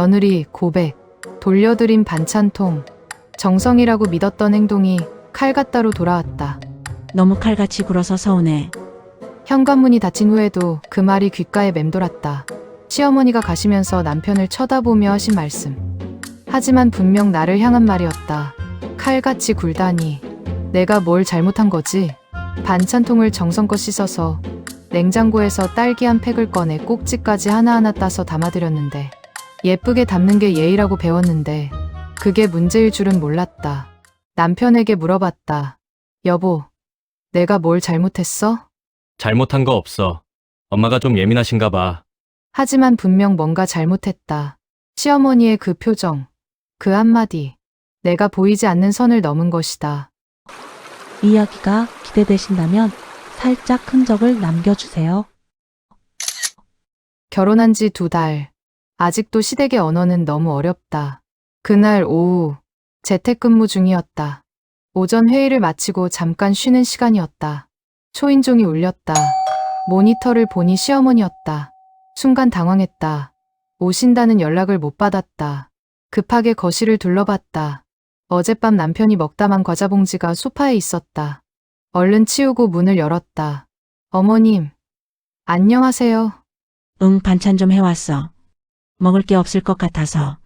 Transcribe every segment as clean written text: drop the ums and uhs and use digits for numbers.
며느리, 고백, 돌려드린 반찬통, 정성이라고 믿었던 행동이 칼같다로 돌아왔다. 너무 칼같이 굴어서 서운해. 현관문이 닫힌 후에도 그 말이 귓가에 맴돌았다. 시어머니가 가시면서 남편을 쳐다보며 하신 말씀. 하지만 분명 나를 향한 말이었다. 칼같이 굴다니. 내가 뭘 잘못한 거지? 반찬통을 정성껏 씻어서 냉장고에서 딸기 한 팩을 꺼내 꼭지까지 하나하나 따서 담아드렸는데, 예쁘게 담는 게 예의라고 배웠는데 그게 문제일 줄은 몰랐다. 남편에게 물어봤다. 여보, 내가 뭘 잘못했어? 잘못한 거 없어. 엄마가 좀 예민하신가 봐. 하지만 분명 뭔가 잘못했다. 시어머니의 그 표정, 그 한마디. 내가 보이지 않는 선을 넘은 것이다. 이야기가 기대되신다면 살짝 흔적을 남겨주세요. 결혼한 지 2달. 아직도 시댁의 언어는 너무 어렵다. 그날 오후 재택근무 중이었다. 오전 회의를 마치고 잠깐 쉬는 시간이었다. 초인종이 울렸다. 모니터를 보니 시어머니였다. 순간 당황했다. 오신다는 연락을 못 받았다. 급하게 거실을 둘러봤다. 어젯밤 남편이 먹다만 과자 봉지가 소파에 있었다. 얼른 치우고 문을 열었다. 어머님, 안녕하세요. 응, 반찬 좀 해왔어. 먹을 게 없을 것 같아서.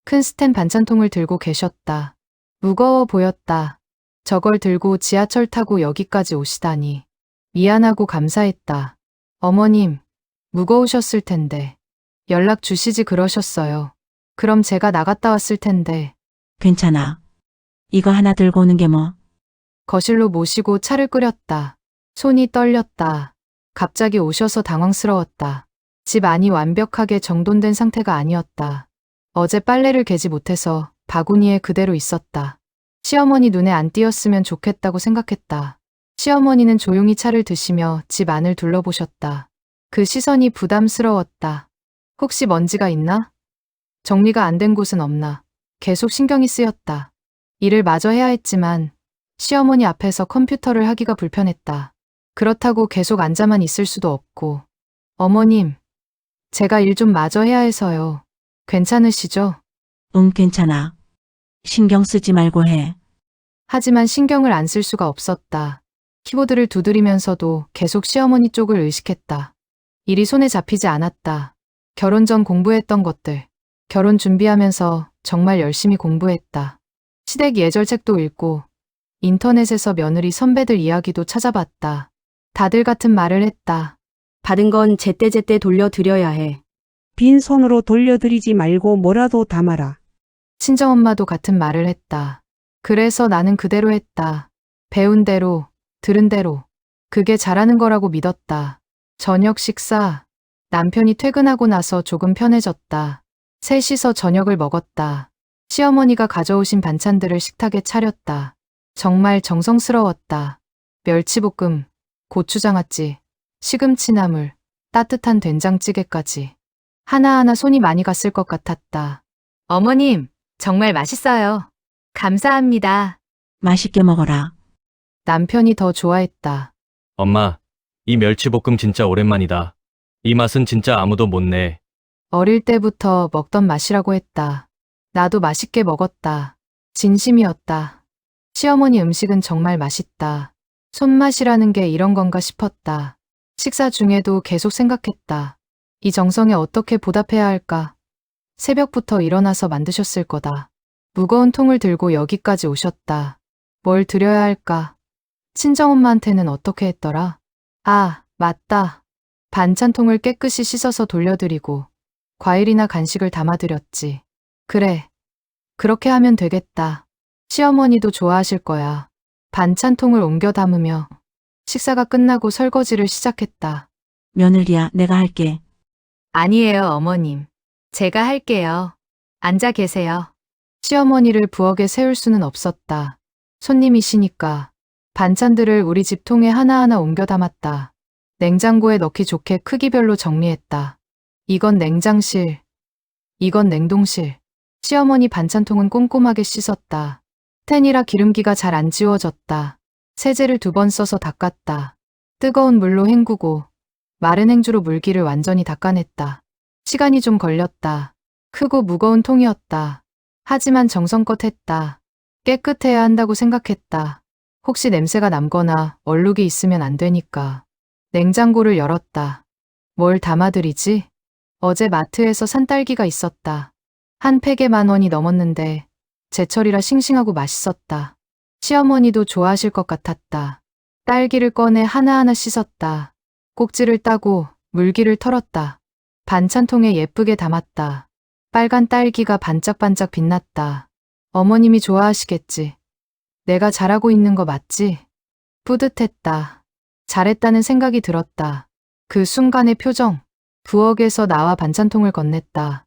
큰 스텐 반찬통을 들고 계셨다. 무거워 보였다. 저걸 들고 지하철 타고 여기까지 오시다니. 미안하고 감사했다. 어머님, 무거우셨을 텐데. 연락 주시지 그러셨어요. 그럼 제가 나갔다 왔을 텐데. 괜찮아. 이거 하나 들고 오는 게 뭐. 거실로 모시고 차를 끓였다. 손이 떨렸다. 갑자기 오셔서 당황스러웠다. 집 안이 완벽하게 정돈된 상태가 아니었다. 어제 빨래를 개지 못해서 바구니에 그대로 있었다. 시어머니 눈에 안 띄었으면 좋겠다고 생각했다. 시어머니는 조용히 차를 드시며 집 안을 둘러보셨다. 그 시선이 부담스러웠다. 혹시 먼지가 있나? 정리가 안 된 곳은 없나? 계속 신경이 쓰였다. 일을 마저 해야 했지만 시어머니 앞에서 컴퓨터를 하기가 불편했다. 그렇다고 계속 앉아만 있을 수도 없고. 어머님, 제가 일 좀 마저 해야 해서요. 괜찮으시죠? 응, 괜찮아. 신경 쓰지 말고 해. 하지만 신경을 안 쓸 수가 없었다. 키보드를 두드리면서도 계속 시어머니 쪽을 의식했다. 일이 손에 잡히지 않았다. 결혼 전 공부했던 것들. 결혼 준비하면서 정말 열심히 공부했다. 시댁 예절책도 읽고 인터넷에서 며느리 선배들 이야기도 찾아봤다. 다들 같은 말을 했다. 받은 건 제때제때 돌려드려야 해. 빈손으로 돌려드리지 말고 뭐라도 담아라. 친정엄마도 같은 말을 했다. 그래서 나는 그대로 했다. 배운 대로, 들은 대로. 그게 잘하는 거라고 믿었다. 저녁 식사. 남편이 퇴근하고 나서 조금 편해졌다. 셋이서 저녁을 먹었다. 시어머니가 가져오신 반찬들을 식탁에 차렸다. 정말 정성스러웠다. 멸치볶음, 고추장아찌, 시금치나물, 따뜻한 된장찌개까지. 하나하나 손이 많이 갔을 것 같았다. 어머님, 정말 맛있어요. 감사합니다. 맛있게 먹어라. 남편이 더 좋아했다. 엄마, 이 멸치볶음 진짜 오랜만이다. 이 맛은 진짜 아무도 못 내. 어릴 때부터 먹던 맛이라고 했다. 나도 맛있게 먹었다. 진심이었다. 시어머니 음식은 정말 맛있다. 손맛이라는 게 이런 건가 싶었다. 식사 중에도 계속 생각했다. 이 정성에 어떻게 보답해야 할까? 새벽부터 일어나서 만드셨을 거다. 무거운 통을 들고 여기까지 오셨다. 뭘 드려야 할까? 친정엄마한테는 어떻게 했더라? 아, 맞다. 반찬통을 깨끗이 씻어서 돌려드리고 과일이나 간식을 담아드렸지. 그래. 그렇게 하면 되겠다. 시어머니도 좋아하실 거야. 반찬통을 옮겨 담으며 식사가 끝나고 설거지를 시작했다. 며느리야, 내가 할게. 아니에요, 어머님. 제가 할게요. 앉아 계세요. 시어머니를 부엌에 세울 수는 없었다. 손님이시니까. 반찬들을 우리 집 통에 하나하나 옮겨 담았다. 냉장고에 넣기 좋게 크기별로 정리했다. 이건 냉장실, 이건 냉동실. 시어머니 반찬통은 꼼꼼하게 씻었다. 텐이라 기름기가 잘 안 지워졌다. 세제를 2번 써서 닦았다. 뜨거운 물로 헹구고 마른 행주로 물기를 완전히 닦아냈다. 시간이 좀 걸렸다. 크고 무거운 통이었다. 하지만 정성껏 했다. 깨끗해야 한다고 생각했다. 혹시 냄새가 남거나 얼룩이 있으면 안 되니까. 냉장고를 열었다. 뭘 담아드리지? 어제 마트에서 산 딸기가 있었다. 한 팩에 10,000원이 넘었는데 제철이라 싱싱하고 맛있었다. 시어머니도 좋아하실 것 같았다. 딸기를 꺼내 하나하나 씻었다. 꼭지를 따고 물기를 털었다. 반찬통에 예쁘게 담았다. 빨간 딸기가 반짝반짝 빛났다. 어머님이 좋아하시겠지. 내가 잘하고 있는 거 맞지? 뿌듯했다. 잘했다는 생각이 들었다. 그 순간의 표정. 부엌에서 나와 반찬통을 건넸다.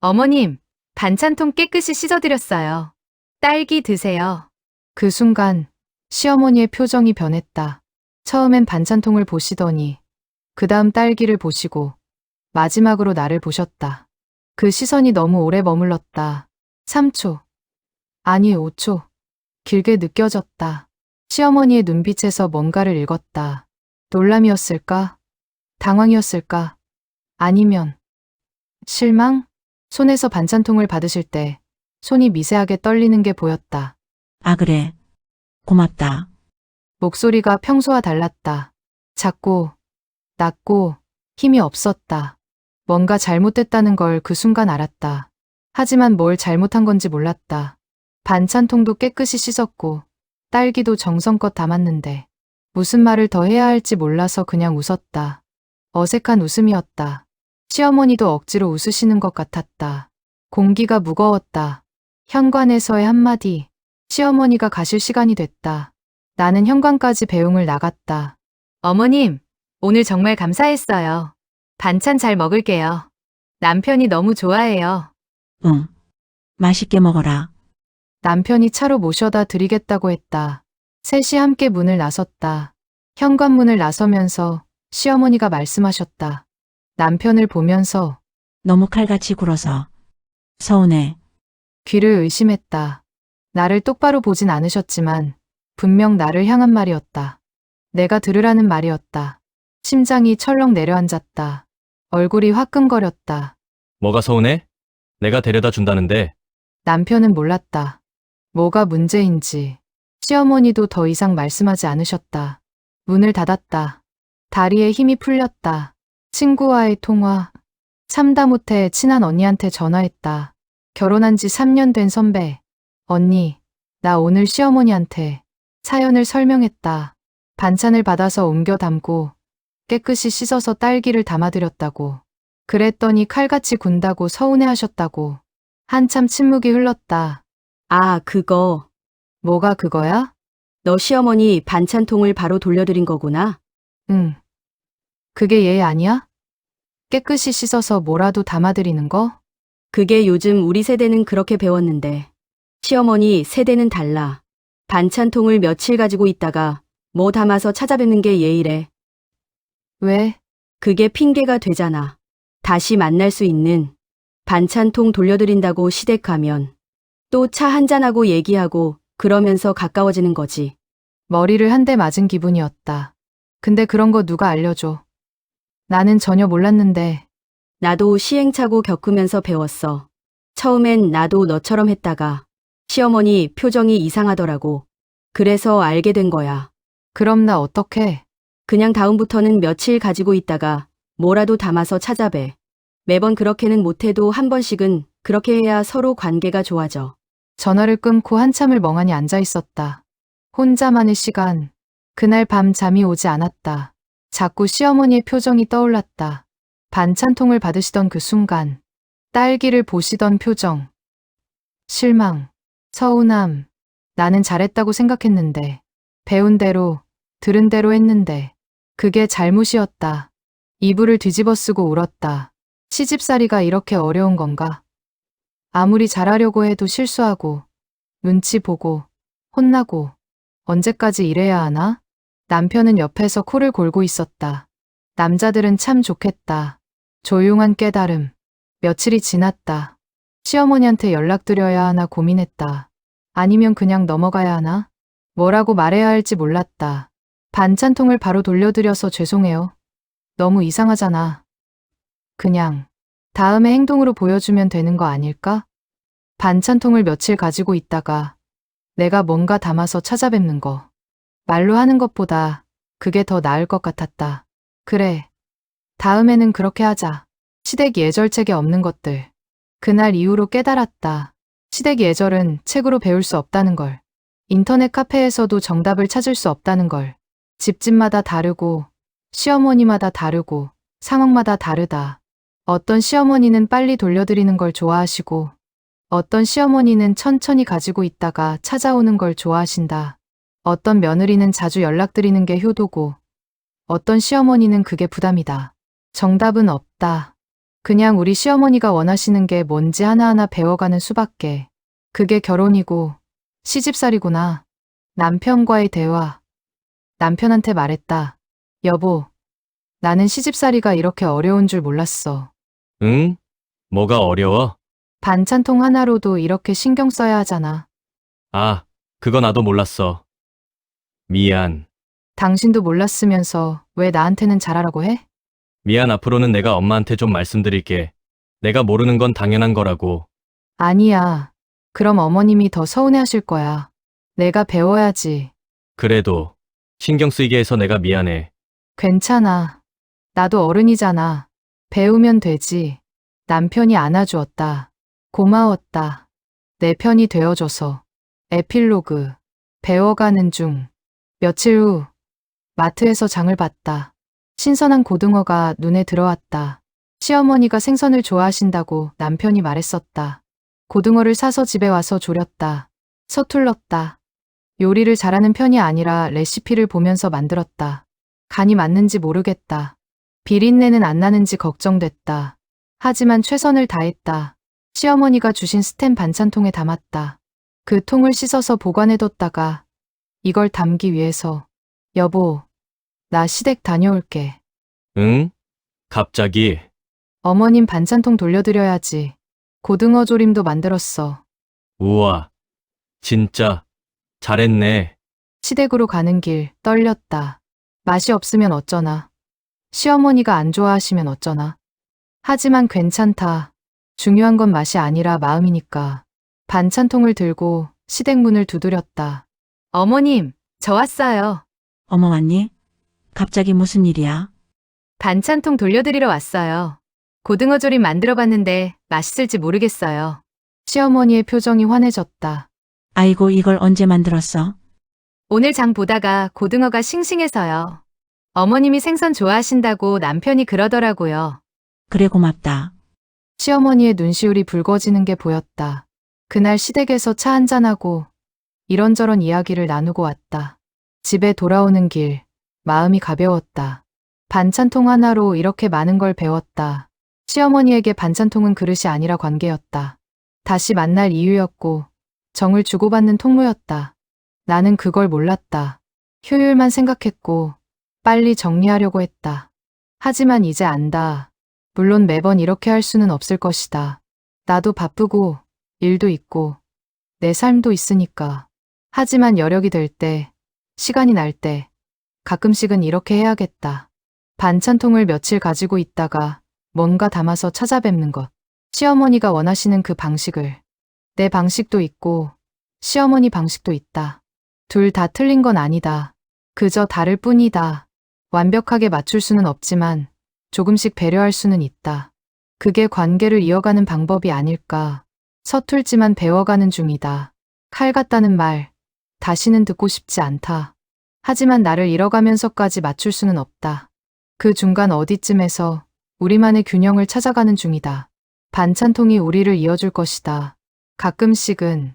어머님, 반찬통 깨끗이 씻어드렸어요. 딸기 드세요. 그 순간 시어머니의 표정이 변했다. 처음엔 반찬통을 보시더니 그 다음 딸기를 보시고 마지막으로 나를 보셨다. 그 시선이 너무 오래 머물렀다. 3초. 아니 5초. 길게 느껴졌다. 시어머니의 눈빛에서 뭔가를 읽었다. 놀람이었을까? 당황이었을까? 아니면 실망? 손에서 반찬통을 받으실 때 손이 미세하게 떨리는 게 보였다. 아, 그래. 고맙다. 목소리가 평소와 달랐다. 작고, 낮고, 힘이 없었다. 뭔가 잘못됐다는 걸 그 순간 알았다. 하지만 뭘 잘못한 건지 몰랐다. 반찬통도 깨끗이 씻었고, 딸기도 정성껏 담았는데, 무슨 말을 더 해야 할지 몰라서 그냥 웃었다. 어색한 웃음이었다. 시어머니도 억지로 웃으시는 것 같았다. 공기가 무거웠다. 현관에서의 한마디. 시어머니가 가실 시간이 됐다. 나는 현관까지 배웅을 나갔다. 어머님, 오늘 정말 감사했어요. 반찬 잘 먹을게요. 남편이 너무 좋아해요. 응. 맛있게 먹어라. 남편이 차로 모셔다 드리겠다고 했다. 셋이 함께 문을 나섰다. 현관문을 나서면서 시어머니가 말씀하셨다. 남편을 보면서 너무 칼같이 굴어서. 서운해. 귀를 의심했다. 나를 똑바로 보진 않으셨지만 분명 나를 향한 말이었다. 내가 들으라는 말이었다. 심장이 철렁 내려앉았다. 얼굴이 화끈거렸다. 뭐가 서운해? 내가 데려다 준다는데. 남편은 몰랐다. 뭐가 문제인지. 시어머니도 더 이상 말씀하지 않으셨다. 문을 닫았다. 다리에 힘이 풀렸다. 친구와의 통화. 참다 못해 친한 언니한테 전화했다. 결혼한 지 3년 된 선배. 언니, 나 오늘 시어머니한테 사연을 설명했다. 반찬을 받아서 옮겨 담고 깨끗이 씻어서 딸기를 담아드렸다고. 그랬더니 칼같이 군다고 서운해하셨다고. 한참 침묵이 흘렀다. 아, 그거. 뭐가 그거야? 너 시어머니 반찬통을 바로 돌려드린 거구나. 응. 그게 얘 아니야? 깨끗이 씻어서 뭐라도 담아드리는 거? 그게 요즘 우리 세대는 그렇게 배웠는데. 시어머니 세대는 달라. 반찬통을 며칠 가지고 있다가 뭐 담아서 찾아뵙는 게 예의래. 왜? 그게 핑계가 되잖아. 다시 만날 수 있는. 반찬통 돌려드린다고 시댁 가면 또 차 한잔하고 얘기하고 그러면서 가까워지는 거지. 머리를 한 대 맞은 기분이었다. 근데 그런 거 누가 알려줘. 나는 전혀 몰랐는데. 나도 시행착오 겪으면서 배웠어. 처음엔 나도 너처럼 했다가 시어머니 표정이 이상하더라고. 그래서 알게 된 거야. 그럼 나 어떡해? 그냥 다음부터는 며칠 가지고 있다가 뭐라도 담아서 찾아뵈. 매번 그렇게는 못해도 한 번씩은 그렇게 해야 서로 관계가 좋아져. 전화를 끊고 한참을 멍하니 앉아 있었다. 혼자만의 시간. 그날 밤 잠이 오지 않았다. 자꾸 시어머니의 표정이 떠올랐다. 반찬통을 받으시던 그 순간. 딸기를 보시던 표정. 실망. 서운함. 나는 잘했다고 생각했는데. 배운 대로, 들은 대로 했는데. 그게 잘못이었다. 이불을 뒤집어 쓰고 울었다. 시집살이가 이렇게 어려운 건가? 아무리 잘하려고 해도 실수하고, 눈치 보고, 혼나고, 언제까지 이래야 하나? 남편은 옆에서 코를 골고 있었다. 남자들은 참 좋겠다. 조용한 깨달음. 며칠이 지났다. 시어머니한테 연락드려야 하나 고민했다. 아니면 그냥 넘어가야 하나? 뭐라고 말해야 할지 몰랐다. 반찬통을 바로 돌려드려서 죄송해요. 너무 이상하잖아. 그냥 다음에 행동으로 보여주면 되는 거 아닐까? 반찬통을 며칠 가지고 있다가 내가 뭔가 담아서 찾아뵙는 거. 말로 하는 것보다 그게 더 나을 것 같았다. 그래. 다음에는 그렇게 하자. 시댁 예절책에 없는 것들. 그날 이후로 깨달았다. 시댁 예절은 책으로 배울 수 없다는 걸. 인터넷 카페에서도 정답을 찾을 수 없다는 걸. 집집마다 다르고, 시어머니마다 다르고, 상황마다 다르다. 어떤 시어머니는 빨리 돌려드리는 걸 좋아하시고, 어떤 시어머니는 천천히 가지고 있다가 찾아오는 걸 좋아하신다. 어떤 며느리는 자주 연락드리는 게 효도고, 어떤 시어머니는 그게 부담이다. 정답은 없다. 그냥 우리 시어머니가 원하시는 게 뭔지 하나하나 배워가는 수밖에. 그게 결혼이고, 시집살이구나. 남편과의 대화. 남편한테 말했다. 여보, 나는 시집살이가 이렇게 어려운 줄 몰랐어. 응? 뭐가 어려워? 반찬통 하나로도 이렇게 신경 써야 하잖아. 아, 그거 나도 몰랐어. 미안. 당신도 몰랐으면서 왜 나한테는 잘하라고 해? 미안, 앞으로는 내가 엄마한테 좀 말씀드릴게. 내가 모르는 건 당연한 거라고. 아니야. 그럼 어머님이 더 서운해하실 거야. 내가 배워야지. 그래도 신경 쓰이게 해서 내가 미안해. 괜찮아. 나도 어른이잖아. 배우면 되지. 남편이 안아주었다. 고마웠다. 내 편이 되어줘서. 에필로그. 배워가는 중. 며칠 후 마트에서 장을 봤다. 신선한 고등어가 눈에 들어왔다. 시어머니가 생선을 좋아하신다고 남편이 말했었다. 고등어를 사서 집에 와서 졸였다. 서툴렀다. 요리를 잘하는 편이 아니라 레시피를 보면서 만들었다. 간이 맞는지 모르겠다. 비린내는 안 나는지 걱정됐다. 하지만 최선을 다했다. 시어머니가 주신 스텐 반찬통에 담았다. 그 통을 씻어서 보관해뒀다가 이걸 담기 위해서 여보, 나 시댁 다녀올게. 응? 갑자기? 어머님 반찬통 돌려드려야지. 고등어 조림도 만들었어. 우와. 진짜 잘했네. 시댁으로 가는 길 떨렸다. 맛이 없으면 어쩌나. 시어머니가 안 좋아하시면 어쩌나. 하지만 괜찮다. 중요한 건 맛이 아니라 마음이니까. 반찬통을 들고 시댁 문을 두드렸다. 어머님, 저 왔어요. 어머 왔니? 갑자기 무슨 일이야? 반찬통 돌려드리러 왔어요. 고등어 조림 만들어봤는데 맛있을지 모르겠어요. 시어머니의 표정이 환해졌다. 아이고 이걸 언제 만들었어? 오늘 장 보다가 고등어가 싱싱해서요. 어머님이 생선 좋아하신다고 남편이 그러더라고요. 그래 고맙다. 시어머니의 눈시울이 붉어지는 게 보였다. 그날 시댁에서 차 한잔하고 이런저런 이야기를 나누고 왔다. 집에 돌아오는 길, 마음이 가벼웠다. 반찬통 하나로 이렇게 많은 걸 배웠다. 시어머니에게 반찬통은 그릇이 아니라 관계였다. 다시 만날 이유였고 정을 주고받는 통로였다. 나는 그걸 몰랐다. 효율만 생각했고 빨리 정리하려고 했다. 하지만 이제 안다. 물론 매번 이렇게 할 수는 없을 것이다. 나도 바쁘고 일도 있고 내 삶도 있으니까. 하지만 여력이 될 때, 시간이 날 때 가끔씩은 이렇게 해야겠다. 반찬통을 며칠 가지고 있다가 뭔가 담아서 찾아뵙는 것. 시어머니가 원하시는 그 방식을. 내 방식도 있고 시어머니 방식도 있다. 둘 다 틀린 건 아니다. 그저 다를 뿐이다. 완벽하게 맞출 수는 없지만 조금씩 배려할 수는 있다. 그게 관계를 이어가는 방법이 아닐까. 서툴지만 배워가는 중이다. 칼 같다는 말, 다시는 듣고 싶지 않다. 하지만 나를 잃어가면서까지 맞출 수는 없다. 그 중간 어디쯤에서 우리만의 균형을 찾아가는 중이다. 반찬통이 우리를 이어줄 것이다. 가끔씩은